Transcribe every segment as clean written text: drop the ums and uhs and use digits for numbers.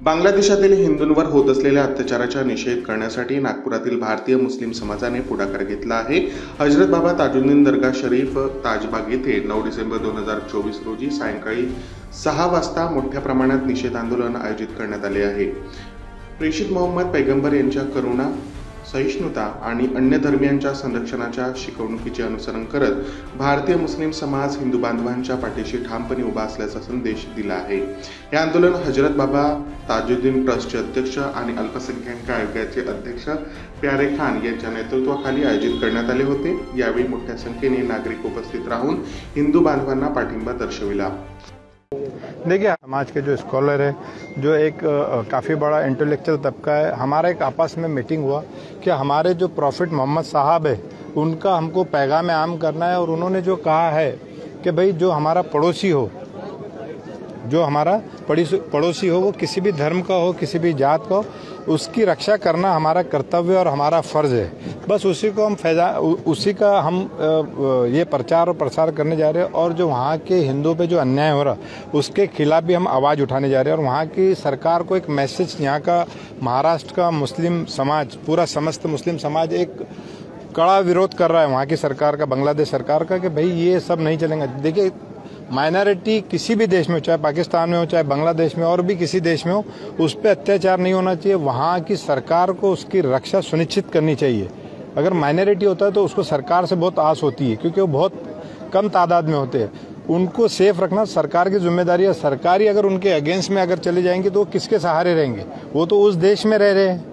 बांगलादेशातील हिंदूंवर होत असलेल्या अत्याचाराचा निषेध करण्यासाठी नागपुरातील भारतीय मुस्लिम समाजाने पुढाकार घेतला आहे। हजरत बाबा ताजुद्दीन दर्गा शरीफ ताजबाग येथे 9 डिसेंबर 2024 रोजी सायंकाळी 6 वाजता मोठ्या प्रमाणात निषेध आंदोलन आयोजित करण्यात आले आहे। प्रेषित मोहम्मद पैगंबर यांच्या करुणा, सहिष्णुता आणि अन्य धर्मियांच्या संरक्षणाच्या शिकवणुकीचे अनुसरण करत भारतीय मुस्लिम समाज हिंदू बांधवांच्या पाठीशी ठामपणे उभा असल्याचा संदेश दिला आहे। हे आंदोलन हजरत बाबा ताजुद्दीन ट्रस्टचे अध्यक्ष आणि अल्पसंख्याक आयोगाचे अध्यक्ष प्यारे खान यांच्या नेतृत्वाखाली आयोजित करण्यात आले होते। यावेळी मोठ्या संख्येने नागरिक उपस्थित राहून हिंदू बांधवांना पाठिंबा दर्शविला। देखिए, समाज के जो स्कॉलर है, जो एक काफ़ी बड़ा इंटेलेक्चुअल तबका है, हमारा एक आपस में मीटिंग हुआ कि हमारे जो प्रॉफिट मोहम्मद साहब है उनका हमको पैगाम आम करना है। और उन्होंने जो कहा है कि भाई जो हमारा पड़ोसी हो, जो हमारा पड़ोसी हो, वो किसी भी धर्म का हो, किसी भी जात का हो, उसकी रक्षा करना हमारा कर्तव्य और हमारा फर्ज है। बस उसी का हम ये प्रचार और प्रसार करने जा रहे हैं। और जो वहाँ के हिंदुओं पे जो अन्याय हो रहा उसके खिलाफ भी हम आवाज़ उठाने जा रहे हैं। और वहाँ की सरकार को एक मैसेज, यहाँ का महाराष्ट्र का मुस्लिम समाज, पूरा समस्त मुस्लिम समाज एक कड़ा विरोध कर रहा है वहाँ की सरकार का, बांग्लादेश सरकार का, कि भाई ये सब नहीं चलेंगे। देखिए, माइनॉरिटी किसी भी देश में हो, चाहे पाकिस्तान में हो, चाहे बांग्लादेश में और भी किसी देश में हो, उस पर अत्याचार नहीं होना चाहिए। वहाँ की सरकार को उसकी रक्षा सुनिश्चित करनी चाहिए। अगर माइनॉरिटी होता है तो उसको सरकार से बहुत आस होती है, क्योंकि वो बहुत कम तादाद में होते हैं। उनको सेफ रखना सरकार की जिम्मेदारी है। सरकारी अगर उनके अगेंस्ट में अगर चले जाएंगे तो वो किसके सहारे रहेंगे? वो तो उस देश में रह रहे हैं।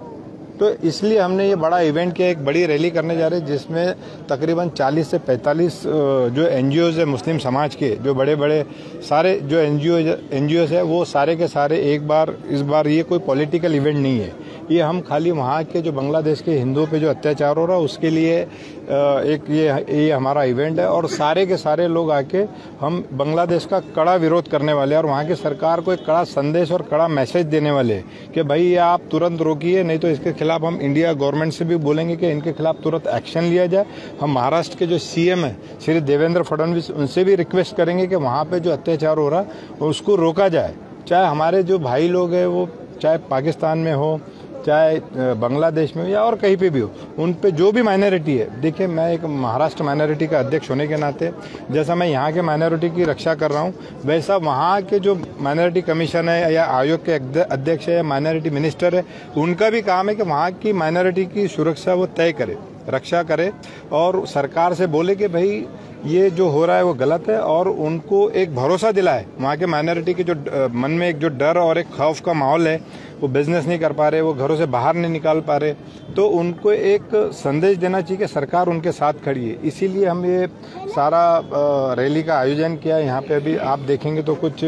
तो इसलिए हमने ये बड़ा इवेंट किया, एक बड़ी रैली करने जा रहे हैं, जिसमें तकरीबन 40 से 45 जो एनजीओज़ है मुस्लिम समाज के, जो बड़े बड़े सारे जो एनजीओज़ है, वो सारे के सारे इस बार ये कोई पॉलिटिकल इवेंट नहीं है। ये हम खाली वहाँ के जो बांग्लादेश के हिंदुओं पे जो अत्याचार हो रहा है उसके लिए एक ये हमारा इवेंट है। और सारे के सारे लोग आके हम बांग्लादेश का कड़ा विरोध करने वाले हैं और वहाँ की सरकार को एक कड़ा संदेश और कड़ा मैसेज देने वाले हैं कि भाई ये आप तुरंत रोकिए, नहीं तो इसके खिलाफ हम इंडिया गवर्नमेंट से भी बोलेंगे कि इनके खिलाफ तुरंत एक्शन लिया जाए। हम महाराष्ट्र के जो सीएम है श्री देवेंद्र फडणवीस, उनसे भी रिक्वेस्ट करेंगे कि वहाँ पे जो अत्याचार हो रहा है उसको रोका जाए। चाहे हमारे जो भाई लोग हैं वो चाहे पाकिस्तान में हो, चाहे बांग्लादेश में हो, या और कहीं पे भी हो, उन पे जो भी माइनॉरिटी है। देखिए, मैं एक महाराष्ट्र माइनॉरिटी का अध्यक्ष होने के नाते जैसा मैं यहाँ के माइनॉरिटी की रक्षा कर रहा हूँ, वैसा वहाँ के जो माइनॉरिटी कमीशन है या आयोग के अध्यक्ष है या माइनॉरिटी मिनिस्टर है, उनका भी काम है कि वहाँ की माइनॉरिटी की सुरक्षा वो तय करे, रक्षा करे और सरकार से बोले कि भाई ये जो हो रहा है वो गलत है। और उनको एक भरोसा दिलाए। वहाँ के माइनॉरिटी के जो मन में एक जो डर और एक खौफ का माहौल है, वो बिजनेस नहीं कर पा रहे, वो घरों से बाहर नहीं निकाल पा रहे, तो उनको एक संदेश देना चाहिए कि सरकार उनके साथ खड़ी है। इसीलिए हम ये सारा रैली का आयोजन किया। यहाँ पे अभी आप देखेंगे तो कुछ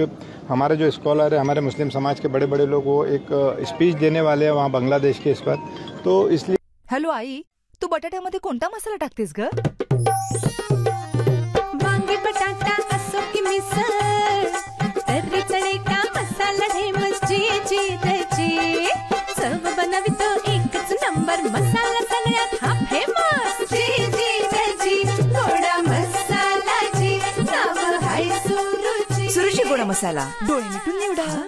हमारे जो स्कॉलर है, हमारे मुस्लिम समाज के बड़े बड़े लोग, वो एक स्पीच देने वाले हैं वहाँ बांग्लादेश के इस पर। तो इसलिए हॅलो आई, तू बटाट्यामध्ये कोणता मसाला टाकतेस ग? वांगी बटाटा असो की मिसळ, तर्री चणे का मसाला ढेमस जी चव बनवितो एकच नंबर मसाला, सगळ्यात हा फेमस जी गोडा मसाला जी, नाव हाय सुरुची गोडा मसाला, डोळे मिटून निवडा।